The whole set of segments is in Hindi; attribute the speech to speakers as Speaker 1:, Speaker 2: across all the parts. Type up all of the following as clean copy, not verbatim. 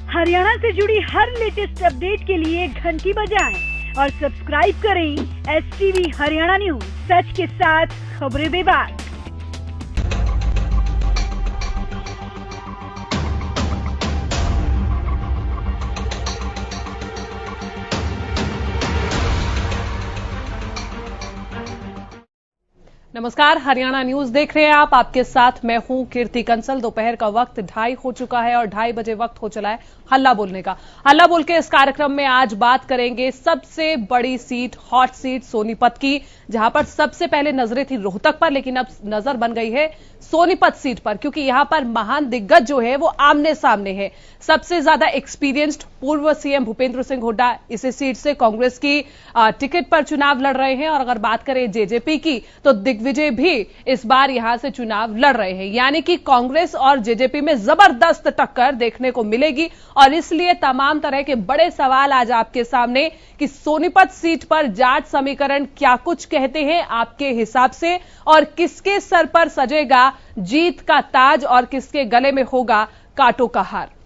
Speaker 1: हरियाणा से जुड़ी हर लेटेस्ट अपडेट के लिए घंटी बजाएं और सब्सक्राइब करें STV हरियाणा न्यूज, सच के साथ खबरें बेबाक।
Speaker 2: नमस्कार, हरियाणा न्यूज देख रहे हैं आप। आपके साथ मैं हूं कीर्ति कंसल। दोपहर का वक्त 2:30 हो चुका है और 2:30 बजे वक्त हो चला है हल्ला बोलने का। हल्ला बोल के इस कार्यक्रम में आज बात करेंगे सबसे बड़ी सीट, हॉट सीट सोनीपत की, जहां पर सबसे पहले नजरें थी रोहतक पर, लेकिन अब नजर बन गई है सोनीपत सीट पर, क्योंकि यहां पर महान दिग्गज जो है वो आमने सामने है। सबसे ज्यादा एक्सपीरियंस्ड पूर्व सीएम भूपेंद्र सिंह हुड्डा इसी सीट से कांग्रेस की टिकट पर चुनाव लड़ रहे हैं। और अगर बात करें जेजेपी की, तो दिग्विजय भी इस बार यहां से चुनाव लड़ रहे हैं। यानी कि कांग्रेस और जेजेपी में जबरदस्त टक्कर देखने को मिलेगी। और इसलिए तमाम तरह के बड़े सवाल आज आपके सामने कि सोनीपत सीट पर जाट समीकरण क्या कुछ कहते हैं आपके हिसाब से, और किसके सर पर सजेगा जीत का ताज और किसके गले में होगा कांटों का हार।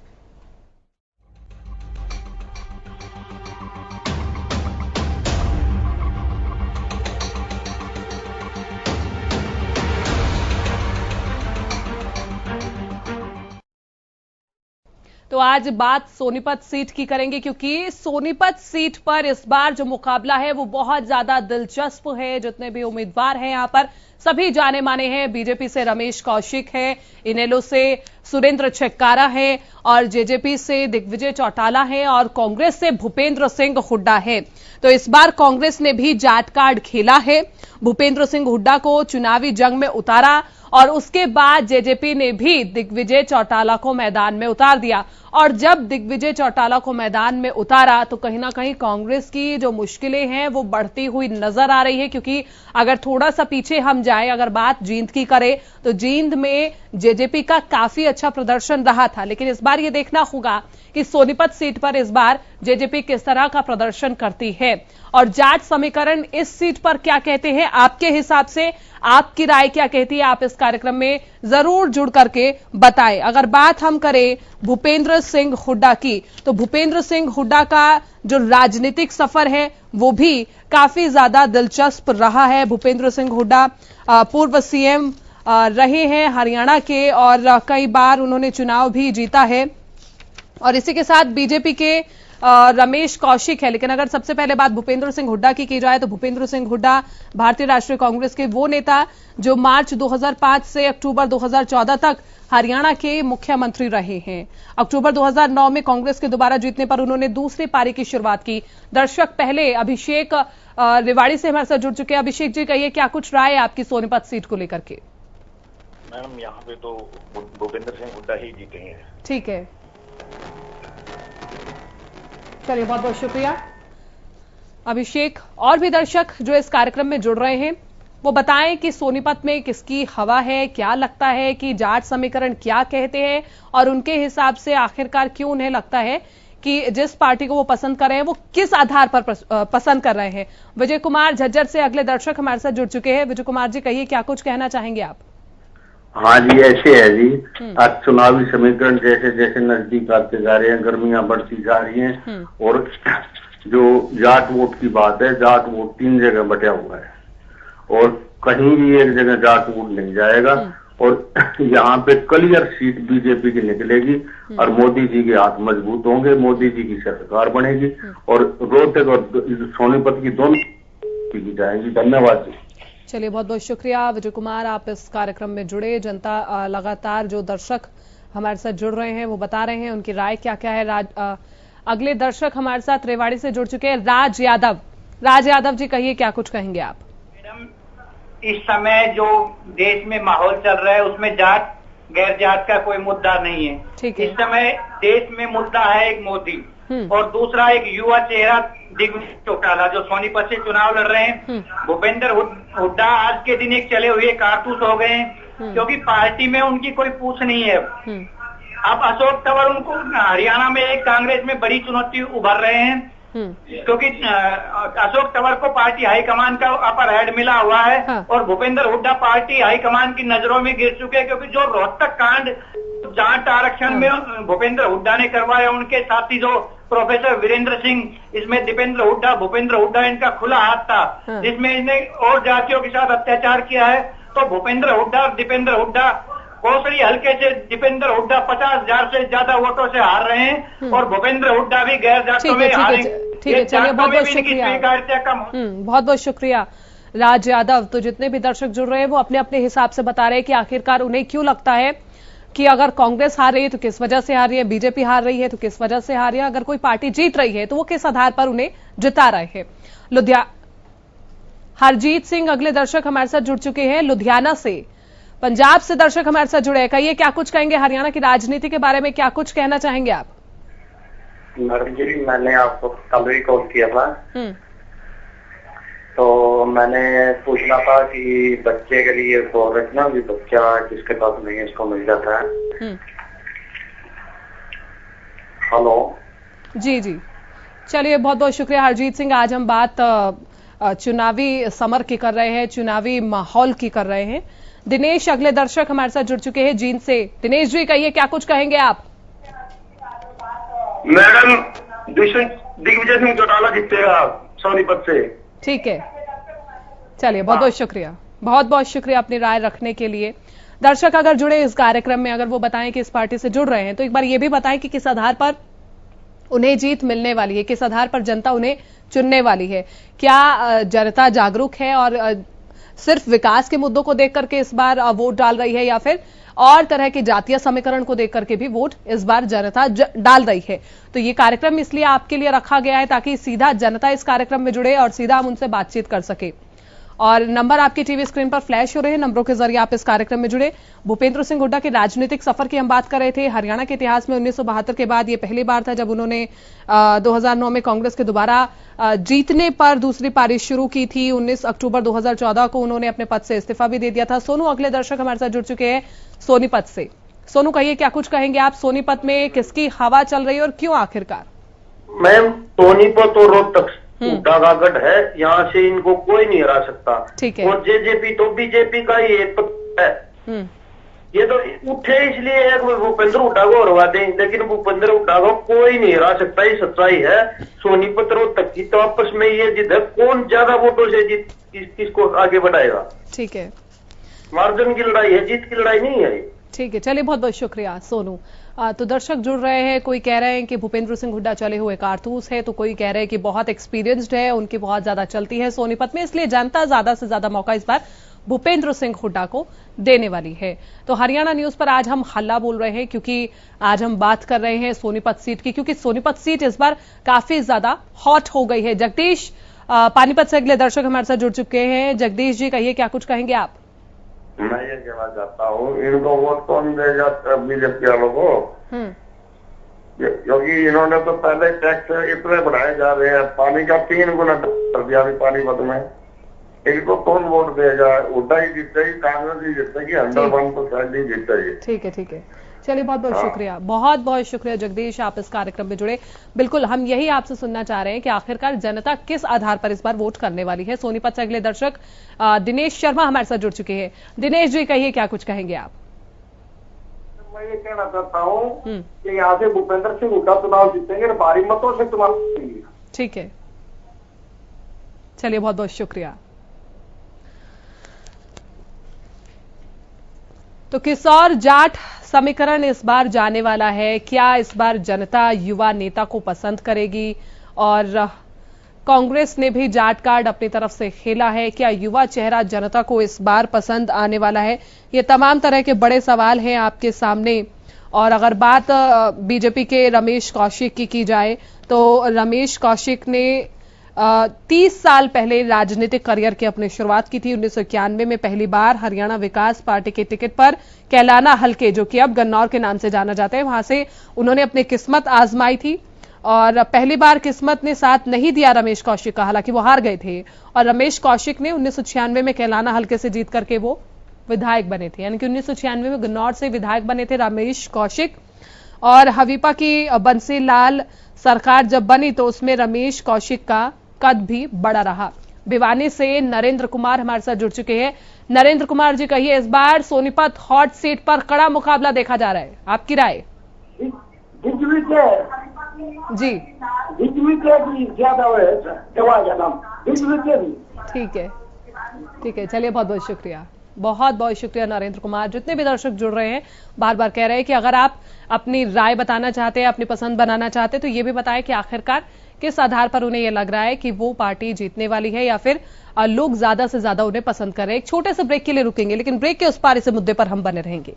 Speaker 2: तो आज बात सोनीपत सीट की करेंगे, क्योंकि सोनीपत सीट पर इस बार जो मुकाबला है वो बहुत ज्यादा दिलचस्प है। जितने भी उम्मीदवार हैं यहां पर सभी जाने माने हैं। बीजेपी से रमेश कौशिक है, इनेलो से सुरेंद्र छक्कारा है, और जेजेपी से दिग्विजय चौटाला है, और कांग्रेस से भूपेंद्र सिंह हुड्डा है। तो इस बार कांग्रेस ने भी जाट कार्ड खेला है, भूपेंद्र सिंह हुड्डा को चुनावी जंग में उतारा, और उसके बाद जेजेपी ने भी दिग्विजय चौटाला को मैदान में उतार दिया। और जब दिग्विजय चौटाला को मैदान में उतारा तो कहीं ना कहीं कांग्रेस की जो मुश्किलें हैं वो बढ़ती हुई नजर आ रही है। क्योंकि अगर थोड़ा सा पीछे हम जाएं, अगर बात जींद की करें, तो जींद में जेजेपी का काफी अच्छा प्रदर्शन रहा था। लेकिन इस बार ये देखना होगा कि सोनीपत सीट पर इस बार जेजेपी किस तरह का प्रदर्शन करती है, और जाट समीकरण इस सीट पर क्या कहते हैं आपके हिसाब से, आपकी राय क्या कहती है, आप इस कार्यक्रम में जरूर जुड़ करके बताएं। अगर बात हम करें भूपेंद्र सिंह हुड्डा की, तो भूपेंद्र सिंह हुड्डा का जो राजनीतिक सफर है वो भी काफी ज्यादा दिलचस्प रहा है। भूपेंद्र सिंह हुड्डा पूर्व सीएम रहे हैं हरियाणा के, और कई बार उन्होंने चुनाव भी जीता है। और इसी के साथ बीजेपी के रमेश कौशिक है। लेकिन अगर सबसे पहले बात भूपेंद्र सिंह हुड्डा की जाए, तो भूपेंद्र सिंह हुड्डा भारतीय राष्ट्रीय कांग्रेस के वो नेता जो मार्च 2005 से अक्टूबर 2014 तक हरियाणा के मुख्यमंत्री रहे हैं। अक्टूबर 2009 में कांग्रेस के दोबारा जीतने पर उन्होंने दूसरी पारी की शुरुआत की। दर्शक पहले अभिषेक रेवाड़ी से हमारे साथ जुड़ चुके हैं। अभिषेक जी, कहिए क्या कुछ राय है आपकी सोनीपत सीट को लेकर के।
Speaker 3: मैडम, यहाँ पे तो भूपेंद्र सिंह हुड्डा ही जीतेंगे।
Speaker 2: ठीक है, चलिए, बहुत बहुत शुक्रिया अभिषेक। और भी दर्शक जो इस कार्यक्रम में जुड़ रहे हैं वो बताएं कि सोनीपत में किसकी हवा है, क्या लगता है कि जाट समीकरण क्या कहते हैं, और उनके हिसाब से आखिरकार क्यों उन्हें लगता है कि जिस पार्टी को वो पसंद कर रहे हैं वो किस आधार पर पसंद कर रहे हैं। विजय कुमार झज्जर से अगले दर्शक हमारे साथ जुड़ चुके हैं। विजय कुमार जी, कहिए क्या कुछ कहना चाहेंगे आप।
Speaker 4: हाँ जी, ऐसे है जी। आज चुनावी समीकरण जैसे जैसे नजदीक आते जा रहे हैं, गर्मियां बढ़ती जा रही हैं, और जो जाट वोट की बात है, जाट वोट 3 जगह बटा हुआ है, और कहीं भी एक जगह जाट वोट नहीं जाएगा। और यहाँ पे क्लियर सीट बीजेपी की निकलेगी, और मोदी जी के हाथ मजबूत होंगे, मोदी जी की सरकार बनेगी, और रोहतक और सोनीपत की दोनों की जाएंगी। धन्यवाद जी।
Speaker 2: चलिए, बहुत बहुत शुक्रिया विजय कुमार, आप इस कार्यक्रम में जुड़े। जनता लगातार जो दर्शक हमारे साथ जुड़ रहे हैं वो बता रहे हैं उनकी राय क्या क्या है। अगले दर्शक हमारे साथ रेवाड़ी से जुड़ चुके हैं, राज यादव। राज यादव जी, कहिए क्या कुछ कहेंगे आप।
Speaker 5: मैडम, इस समय जो देश में माहौल चल रहा है उसमें जाट गैर जाट का कोई मुद्दा नहीं है।
Speaker 2: ठीक है।
Speaker 5: इस समय देश में मुद्दा है एक मोदी, और दूसरा एक युवा चेहरा दिग्विजय चौटाला जो सोनीपत से चुनाव लड़ रहे हैं। भूपेंद्र हुड्डा आज के दिन एक चले हुए कारतूस हो गए हैं, क्योंकि पार्टी में उनकी कोई पूछ नहीं है। अब अशोक तंवर उनको हरियाणा में एक कांग्रेस में बड़ी चुनौती उभर रहे हैं, क्योंकि अशोक तंवर को पार्टी हाईकमान का अपर हेड मिला हुआ है। और भूपेंद्र हुड्डा पार्टी हाईकमान की नजरों में गिर चुके हैं, क्योंकि जो रोहतक कांड जाट आरक्षण में भूपेंद्र हुड्डा ने करवाया, उनके साथी जो प्रोफेसर वीरेंद्र सिंह, इसमें दीपेंद्र हुड्डा, भूपेंद्र हुड्डा इनका खुला हाथ था, जिसमें इन्हें और जातियों के साथ अत्याचार किया है। तो भूपेंद्र हुड्डा और दीपेंद्र हुड्डा, कोसली हल्के से दीपेंद्र हुड्डा 50,000 से ज्यादा वोटों से हार रहे हैं और भूपेंद्र हुड्डा भी गैर जातों में हारेंगे।
Speaker 2: ठीक है, चलिए बहुत बहुत शुक्रिया। बहुत बहुत शुक्रिया राज यादव। तो जितने भी दर्शक जुड़ रहे हैं वो अपने अपने हिसाब से बता रहे हैं कि आखिरकार उन्हें क्यों लगता है कि अगर कांग्रेस हार रही है तो किस वजह से हार रही है, बीजेपी हार रही है तो किस वजह से हार रही है, अगर कोई पार्टी जीत रही है तो वो किस आधार पर उन्हें जिता रहे हैं। हरजीत सिंह अगले दर्शक हमारे साथ जुड़ चुके हैं लुधियाना से। पंजाब से दर्शक हमारे साथ जुड़े हैं। कहिए क्या कुछ कहेंगे हरियाणा की राजनीति के बारे में, क्या कुछ कहना चाहेंगे आप?
Speaker 6: मैडम जी, मैंने आपको कल भी कॉल किया था, तो मैंने पूछना था कि बच्चे के लिए बोल रहे थे ना, बच्चा जिसके पास नहीं है उसको मिल जाता है। हेलो
Speaker 2: जी जी, चलिए बहुत बहुत शुक्रिया हरजीत सिंह। आज हम बात चुनावी समर की कर रहे हैं, चुनावी माहौल की कर रहे हैं। दिनेश अगले दर्शक हमारे साथ जुड़ चुके हैं जींद से। दिनेश जी कहिए क्या कुछ कहेंगे आप?
Speaker 4: मैडम, दिग्विजय सिंह चौटाला जीतेगा सोनीपत से।
Speaker 2: ठीक है, चलिए बहुत बहुत शुक्रिया, बहुत बहुत शुक्रिया अपनी राय रखने के लिए। दर्शक अगर जुड़े इस कार्यक्रम में, अगर वो बताएं कि इस पार्टी से जुड़ रहे हैं, तो एक बार ये भी बताएं कि किस आधार पर उन्हें जीत मिलने वाली है, किस आधार पर जनता उन्हें चुनने वाली है। क्या जनता जागरूक है और सिर्फ विकास के मुद्दों को देख करके इस बार वोट डाल रही है, या फिर और तरह के जातीय समीकरण को देख करके भी वोट इस बार जनता डाल रही है? तो ये कार्यक्रम इसलिए आपके लिए रखा गया है ताकि सीधा जनता इस कार्यक्रम में जुड़े और सीधा हम उनसे बातचीत कर सके। और नंबर आपकी टीवी स्क्रीन पर फ्लैश हो रहे हैं, नंबरों के जरिए आप इस कार्यक्रम में जुड़े। भूपेंद्र सिंह हुड्डा के राजनीतिक सफर की हम बात कर रहे थे। हरियाणा के इतिहास में 1972 के बाद ये पहली बार था जब उन्होंने 2009 में कांग्रेस के दोबारा जीतने पर दूसरी पारी शुरू की थी। 19 अक्टूबर 2014 को उन्होंने अपने पद से इस्तीफा भी दे दिया था। सोनू अगले दर्शक हमारे साथ जुड़ चुके हैं सोनीपत से। सोनू कहिए क्या कुछ कहेंगे आप? सोनीपत में किसकी हवा चल रही है और क्यों आखिरकार?
Speaker 4: मैम, सोनीपत और रोहतक हुड्डा का गढ़ है, यहाँ से इनको कोई नहीं हरा सकता।
Speaker 2: ठीक है।
Speaker 4: और जेजेपी तो बीजेपी का ही एक है। ये तो उठे इसलिए एक भूपेंद्र हुड्डा को हरवा दें, लेकिन भूपेंद्र हुड्डा को कोई नहीं हरा सकता। ये सच्चाई है। सोनीपत रोहतक की तो आपस में ये जिद है, कौन ज्यादा वोटों से किसको आगे बढ़ाएगा।
Speaker 2: ठीक है,
Speaker 4: मार्जिन की लड़ाई है, जीत की लड़ाई नहीं है।
Speaker 2: ठीक है, चलिए बहुत बहुत शुक्रिया सोनू। तो दर्शक जुड़ रहे हैं, कोई कह रहे हैं कि भूपेंद्र सिंह हुड्डा चले हुए कारतूस है, तो कोई कह रहे हैं कि बहुत एक्सपीरियंस्ड है, उनकी बहुत ज्यादा चलती है सोनीपत में, इसलिए जनता ज्यादा से ज्यादा मौका इस बार भूपेंद्र सिंह हुड्डा को देने वाली है। तो हरियाणा न्यूज पर आज हम हल्ला बोल रहे हैं क्योंकि आज हम बात कर रहे हैं सोनीपत सीट की, क्योंकि सोनीपत सीट इस बार काफी ज्यादा हॉट हो गई है। जगदीश पानीपत से अगले दर्शक हमारे साथ जुड़ चुके हैं। जगदीश जी कहिए क्या कुछ कहेंगे आप?
Speaker 4: मैं ये कहना चाहता हूँ, इनको वोट कौन देगा बीजेपी वालों को? क्योंकि इन्होंने तो पहले टैक्स इतने बढ़ाए जा रहे हैं, पानी का 3 गुना कर दिया अभी पानीपत में। इनको कौन वोट देगा? हुड्डा ही जीतेगी, कांग्रेस ही जीतेगी, 101% ही जीतेगी।
Speaker 2: ठीक है, ठीक है, चलिए बहुत बहुत शुक्रिया, बहुत बहुत शुक्रिया जगदीश, आप इस कार्यक्रम में जुड़े। बिल्कुल हम यही आपसे सुनना चाह रहे हैं कि आखिरकार जनता किस आधार पर इस बार वोट करने वाली है। सोनीपत से अगले दर्शक दिनेश शर्मा हमारे साथ जुड़ चुके हैं। दिनेश जी कहिए क्या कुछ कहेंगे आप?
Speaker 6: मैं ये कहना चाहता हूँ कि यहाँ से भूपेंद्र सिंह हुड्डा चुनाव जीतेंगे, भारी मतों से चुनाव जीतेंगे।
Speaker 2: ठीक है, चलिए बहुत बहुत शुक्रिया। तो किस और जाट समीकरण इस बार जाने वाला है? क्या इस बार जनता युवा नेता को पसंद करेगी? और कांग्रेस ने भी जाट कार्ड अपनी तरफ से खेला है, क्या युवा चेहरा जनता को इस बार पसंद आने वाला है? ये तमाम तरह के बड़े सवाल हैं आपके सामने। और अगर बात बीजेपी के रमेश कौशिक की जाए तो रमेश कौशिक ने 30 साल पहले राजनीतिक करियर की अपनी शुरुआत की थी। 1991 में पहली बार हरियाणा विकास पार्टी के टिकट पर कैलाना हलके, जो कि अब गन्नौर के नाम से जाना जाता है, वहां से उन्होंने अपनी किस्मत आजमाई थी। और पहली बार किस्मत ने साथ नहीं दिया रमेश कौशिक का, हालांकि वो हार गए थे। और रमेश कौशिक ने 1996 में कैलाना हलके से जीत करके वो विधायक बने थे, यानी कि 1996 में गन्नौर से विधायक बने थे रमेश कौशिक। और हवीपा की बंसी लाल सरकार जब बनी तो उसमें रमेश कौशिक का कद भी बड़ा रहा। भिवानी से नरेंद्र कुमार हमारे साथ जुड़ चुके हैं। नरेंद्र कुमार जी कहिए, इस बार सोनीपत हॉट सीट पर कड़ा मुकाबला देखा जा रहा है, आपकी राय? जी ठीक है, चलिए बहुत बहुत शुक्रिया, बहुत बहुत शुक्रिया नरेंद्र कुमार। जितने भी दर्शक जुड़ रहे हैं बार बार कह रहे हैं कि अगर आप अपनी राय बताना चाहते हैं, अपनी पसंद बनाना चाहते हैं, तो ये भी बताएं कि आखिरकार किस आधार पर उन्हें यह लग रहा है कि वो पार्टी जीतने वाली है या फिर लोग ज्यादा से ज्यादा उन्हें पसंद कर रहे हैं। एक छोटे से ब्रेक के लिए रुकेंगे, लेकिन ब्रेक के उस पार इस मुद्दे पर हम बने रहेंगे।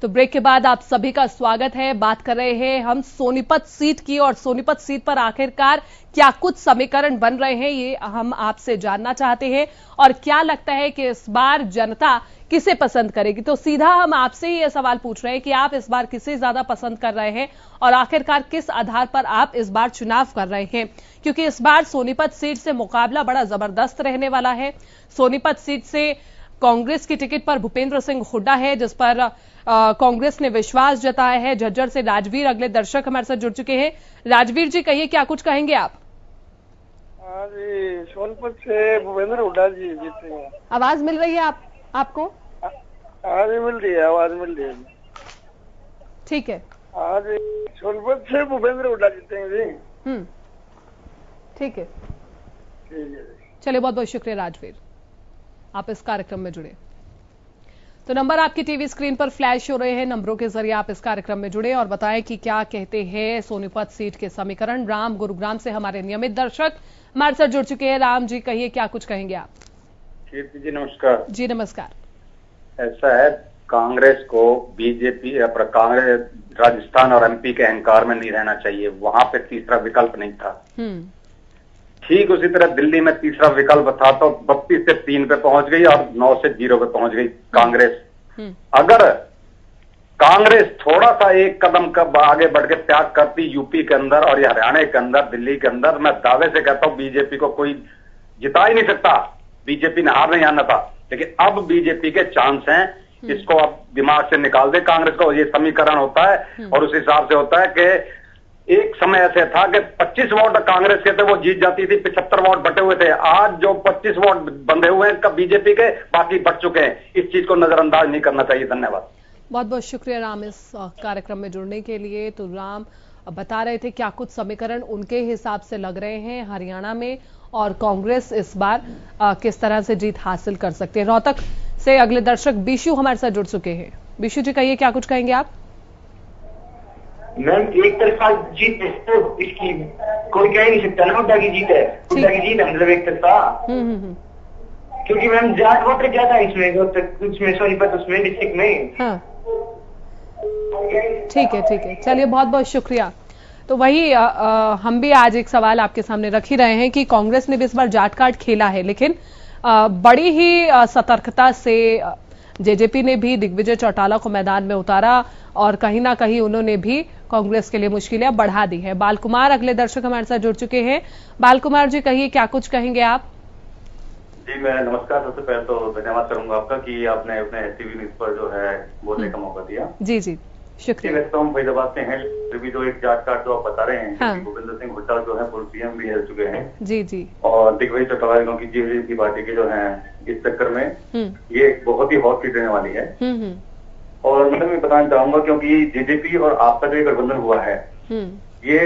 Speaker 2: तो ब्रेक के बाद आप सभी का स्वागत है। बात कर रहे हैं हम सोनीपत सीट की, और सोनीपत सीट पर आखिरकार क्या कुछ समीकरण बन रहे हैं, ये हम आपसे जानना चाहते हैं। और क्या लगता है कि इस बार जनता किसे पसंद करेगी? तो सीधा हम आपसे ही यह सवाल पूछ रहे हैं कि आप इस बार किसे ज्यादा पसंद कर रहे हैं और आखिरकार किस आधार पर आप इस बार चुनाव कर रहे हैं, क्योंकि इस बार सोनीपत सीट से मुकाबला बड़ा जबरदस्त रहने वाला है। सोनीपत सीट से कांग्रेस की टिकट पर भूपेंद्र सिंह हुड्डा है, जिस पर कांग्रेस ने विश्वास जताया है। झज्जर से राजवीर अगले दर्शक हमारे साथ जुड़ चुके हैं। राजवीर जी कहिए, क्या कुछ कहेंगे आप?
Speaker 6: जी, सोनीपत से भूपेंद्र हुड्डा जी जीते हैं।
Speaker 2: आवाज मिल रही है आपको?
Speaker 6: आज मिल रही है, आवाज मिल रही है।
Speaker 2: ठीक है,
Speaker 6: आज सोनीपत से भूपेंद्र हुड्डा जीतेंगे जी।
Speaker 2: ठीक है,
Speaker 6: ठीक है।
Speaker 2: चलिए बहुत बहुत शुक्रिया राजवीर, आप इस कार्यक्रम में जुड़े। तो नंबर आपकी टीवी स्क्रीन पर फ्लैश हो रहे हैं, नंबरों के जरिए आप इस कार्यक्रम में जुड़े और बताएं कि क्या कहते हैं सोनीपत सीट के समीकरण। राम गुरुग्राम से हमारे नियमित दर्शक हमारे साथ जुड़ चुके हैं। राम जी कहिए, क्या कुछ कहेंगे आप?
Speaker 4: कीर्ति जी नमस्कार।
Speaker 2: जी नमस्कार।
Speaker 4: ऐसा है, कांग्रेस को बीजेपी कांग्रेस राजस्थान और एमपी के अहंकार में नहीं रहना चाहिए, वहां पे तीसरा विकल्प नहीं था। ठीक उसी तरह दिल्ली में तीसरा विकल्प था तो 32 से 3 पे पहुंच गई और 9 से 0 पे पहुंच गई कांग्रेस। अगर कांग्रेस थोड़ा सा एक कदम कब आगे बढ़ के त्याग करती यूपी के अंदर और हरियाणा के अंदर, दिल्ली के अंदर, मैं दावे से कहता हूं बीजेपी को कोई जिता ही नहीं सकता। बीजेपी ने हार नहीं आना था, लेकिन अब बीजेपी के चांस हैं। इसको आप दिमाग से निकाल दे कांग्रेस को, ये समीकरण होता है और उस हिसाब से होता है कि एक समय ऐसे था कि 25 वोट कांग्रेस के थे, वो जीत जाती थी, 75 वोट बटे हुए थे। आज जो 25 वोट बंधे हुए हैं बीजेपी के, बाकी बट चुके हैं। इस चीज को नजरअंदाज नहीं करना चाहिए। धन्यवाद।
Speaker 2: बहुत बहुत शुक्रिया राम इस कार्यक्रम में जुड़ने के लिए। तो राम बता रहे थे क्या कुछ समीकरण उनके हिसाब से लग रहे हैं हरियाणा में और कांग्रेस इस बार किस तरह से जीत हासिल कर सकती है। रोहतक से अगले दर्शक बीशु हमारे साथ जुड़ चुके हैं। बीशु जी कहिए, क्या कुछ कहेंगे आप?
Speaker 5: मैम, एक तरफा जीत तो इसकी कोई कह नहीं सकता ना, हुड्डा की जीत है। हुड्डा की जीत है मतलब एक तरफा। क्योंकि मैम जाट वोटर ज्यादा है इसमें सोनीपत उसमें डिस्ट्रिक्ट में। हाँ।
Speaker 2: ठीक है, चलिए बहुत बहुत शुक्रिया। तो वही हम भी आज एक सवाल आपके सामने रख ही रहे हैं कि कांग्रेस ने भी इस बार जाट कार्ड खेला है, लेकिन बड़ी ही सतर्कता से जेजेपी ने भी दिग्विजय चौटाला को मैदान में उतारा और कहीं ना कहीं उन्होंने भी कांग्रेस के लिए मुश्किलें बढ़ा दी है। बाल कुमार अगले दर्शक हमारे साथ जुड़ चुके हैं। बाल कुमार जी कहिए, क्या कुछ कहेंगे आप?
Speaker 3: जी मैं नमस्कार। सबसे पहले तो धन्यवाद करूंगा आपका कि आपने अपने टीवी न्यूज पर जो है बोलने का मौका दिया।
Speaker 2: जी शुक्रिया।
Speaker 3: वैसे तो हम फरीदाबाद से हैं, फिर भी जो एक जाट कार्ड जो आप बता रहे हैं, हाँ। भूपेंद्र सिंह हुड्डा जो है पूर्व सीएम भी रह चुके हैं। जी और दिग्विजय चौटाला की जेजेपी पार्टी के जो है इस चक्कर में ये बहुत ही हॉट सीट रहने वाली है। और मतलब मैं बताना चाहूंगा क्योंकि जेजेपी और आपका जो गठबंधन हुआ है ये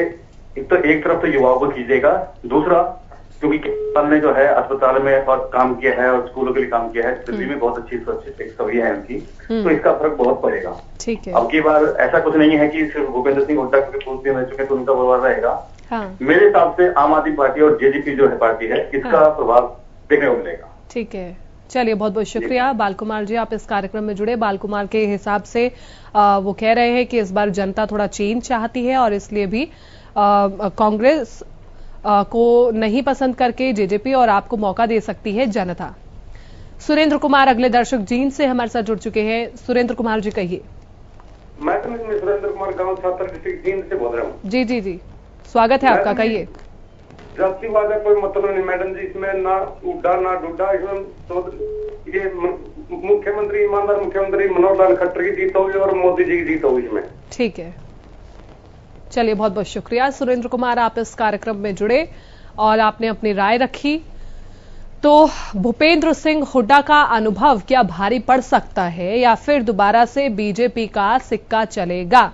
Speaker 3: एक तरफ तो युवाओं को खींचेगा, दूसरा क्योंकि किसान ने जो है अस्पताल में और काम किया है और स्कूलों के लिए काम किया है, दिल्ली में बहुत अच्छी छवि है उनकी, तो इसका फर्क बहुत पड़ेगा। ठीक है। अब की बार ऐसा कुछ नहीं है कि सिर्फ भूपेंद्र सिंह हुड्डा के पूर्व सीएम रह चुके तो उनका व्यवहार रहेगा। हाँ। मेरे हिसाब से आम आदमी पार्टी और जेजेपी जो है पार्टी है, इसका प्रभाव देखने को मिलेगा। ठीक है,
Speaker 2: चलिए बहुत बहुत शुक्रिया बाल कुमार जी, आप इस कार्यक्रम में जुड़े। बाल कुमार के हिसाब से वो कह रहे हैं कि इस बार जनता थोड़ा चेंज चाहती है और इसलिए भी कांग्रेस को नहीं पसंद करके जेजेपी और आपको मौका दे सकती है जनता। सुरेंद्र कुमार अगले दर्शक जींद से हमारे साथ जुड़ चुके हैं। सुरेंद्र कुमार जी कहिए।
Speaker 6: मैं सुरेंद्र कुमार गांव छात्र डिस्ट्रिक्ट जींद से बोल रहा हूँ।
Speaker 2: जी स्वागत है आपका, कहिए।
Speaker 6: जातिवाद है कोई मतलब नहीं मैडम जी, इसमें ना उड्डा ना डुड्डा, इसमें तो ये मुख्यमंत्री, ईमानदार मुख्यमंत्री मनोहर लाल खट्टर की जीत होगी और मोदी जी की जीत होगी इसमें।
Speaker 2: ठीक है, चलिए बहुत बहुत शुक्रिया सुरेंद्र कुमार, आप इस कार्यक्रम में जुड़े और आपने अपनी राय रखी। तो भूपेंद्र सिंह हुड्डा का अनुभव क्या भारी पड़ सकता है या फिर दोबारा से बीजेपी का सिक्का चलेगा?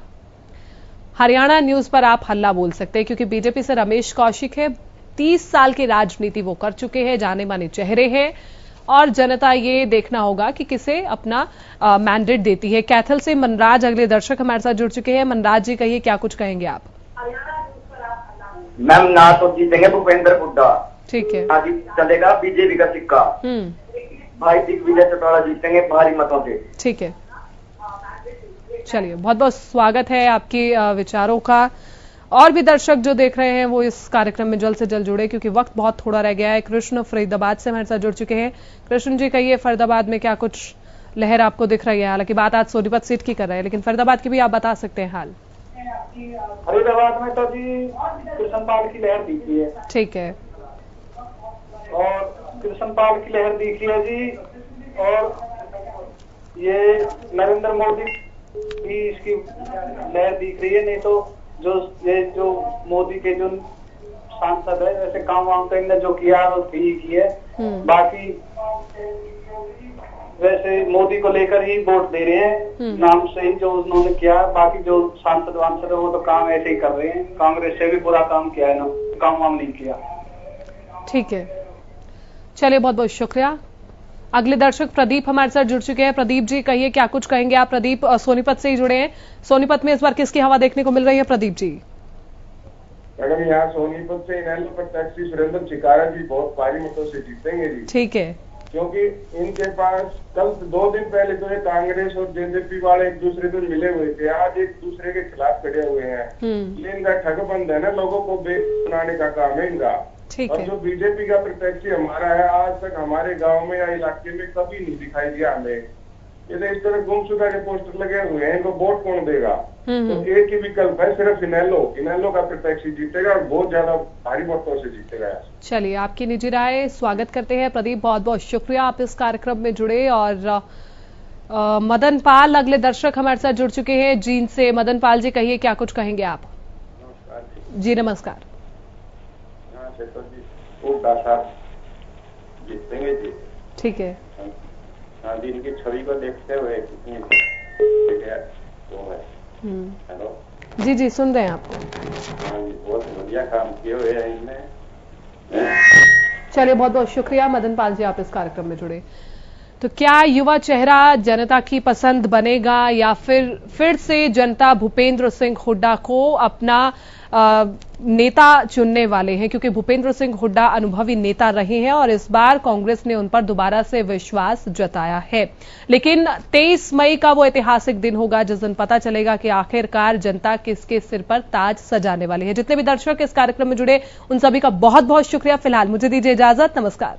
Speaker 2: हरियाणा न्यूज पर आप हल्ला बोल सकते हैं क्योंकि बीजेपी से रमेश कौशिक है, 30 साल की राजनीति वो कर चुके हैं, जाने माने चेहरे हैं और जनता ये देखना होगा कि किसे अपना मैंडेट देती है। कैथल से मनराज अगले दर्शक हमारे साथ जुड़ चुके हैं। मनराज जी, कहिए क्या कुछ कहेंगे आप?
Speaker 7: मैम, ना तो जीतेंगे भूपेंद्र हुड्डा,
Speaker 2: ठीक है,
Speaker 7: ना चलेगा बीजेपी का सिक्का। भाई दिग्विजय चौटाला जीतेंगे भारी मतों से।
Speaker 2: ठीक है, चलिए बहुत बहुत स्वागत है आपके विचारों का। और भी दर्शक जो देख रहे हैं वो इस कार्यक्रम में जल्द से जल्द जुड़े क्योंकि वक्त बहुत थोड़ा रह गया है। कृष्ण फरीदाबाद से हमारे साथ जुड़ चुके हैं। कृष्ण जी, कहिए फरीदाबाद में क्या कुछ लहर आपको दिख रही है? हालांकि बात आज सोनीपत सीट की कर रहे हैं, लेकिन फरीदाबाद की भी आप बता सकते हैं हाल।
Speaker 6: फरीदाबाद में तो जी कृष्णपाल की लहर दिखी है।
Speaker 2: ठीक है,
Speaker 6: और कृष्णपाल की लहर दिखी है जी, और ये नरेंद्र मोदी की इसकी लहर दिख रही है। नहीं तो जो मोदी के जो सांसद है वैसे काम वाम तो इनने जो किया वो ठीक ही है। बाकी वैसे मोदी को लेकर ही वोट दे रहे हैं, नाम से ही जो उन्होंने किया। बाकी जो सांसद वांसद है वो तो काम ऐसे ही कर रहे हैं। कांग्रेस से भी पूरा काम किया है ना, काम वाम नहीं किया।
Speaker 2: ठीक है, चलिए बहुत बहुत शुक्रिया। अगले दर्शक प्रदीप हमारे साथ जुड़ चुके हैं। प्रदीप जी, कहिए क्या कुछ कहेंगे आप? प्रदीप सोनीपत से ही जुड़े हैं। सोनीपत में इस बार किसकी हवा देखने को मिल रही है प्रदीप जी?
Speaker 8: मैडम, यहाँ सोनीपत से इनेलो प्रत्याशी सुरेंद्र चिकारा जी बहुत भारी मतों से जीतेंगे जी।
Speaker 2: ठीक है,
Speaker 8: क्योंकि इनके पास कल 2 दिन पहले तो ये कांग्रेस और जेजेपी वाले एक दूसरे को मिले हुए थे, आज एक दूसरे के खिलाफ खड़े हुए हैं। ये इनका ठगबंद है ना, लोगों को बनाने का काम है इनका। और जो बीजेपी का प्रत्याशी हमारा है, आज तक हमारे गांव में या इलाके में कभी नहीं दिखाई दिया हमें। ये तो इस तरह गुमशुदा के पोस्टर लगे हुए हैं, इनको वोट कौन देगा? तो एक ही विकल्प है, सिर्फ इनेलो का प्रत्याशी जीतेगा और बहुत ज्यादा भारी मतों से जीतेगा।
Speaker 2: चलिए, आपकी निजी राय स्वागत करते हैं प्रदीप, बहुत बहुत शुक्रिया आप इस कार्यक्रम में जुड़े। और मदन पाल अगले दर्शक हमारे साथ जुड़ चुके हैं जींद से। मदन पाल जी, कहिए क्या कुछ कहेंगे आप? जी नमस्कार।
Speaker 3: जीतेंगे जी।
Speaker 2: ठीक है,
Speaker 3: हाँ जी, इनकी छवि को देखते हुए कितनी हेलो
Speaker 2: जी जी सुन रहे हैं आपको।
Speaker 3: हाँ जी, बहुत बढ़िया काम किए हुए हैं इनने।
Speaker 2: चलिए बहुत बहुत शुक्रिया मदन पाल जी, आप इस कार्यक्रम में जुड़े। तो क्या युवा चेहरा जनता की पसंद बनेगा या फिर से जनता भूपेंद्र सिंह हुड्डा को अपना नेता चुनने वाले हैं? क्योंकि भूपेंद्र सिंह हुड्डा अनुभवी नेता रहे हैं और इस बार कांग्रेस ने उन पर दोबारा से विश्वास जताया है। लेकिन 23 मई का वो ऐतिहासिक दिन होगा जिस दिन पता चलेगा कि आखिरकार जनता किसके सिर पर ताज सजाने वाली है। जितने भी दर्शक इस कार्यक्रम में जुड़े उन सभी का बहुत बहुत शुक्रिया। फिलहाल मुझे दीजिए इजाजत, नमस्कार।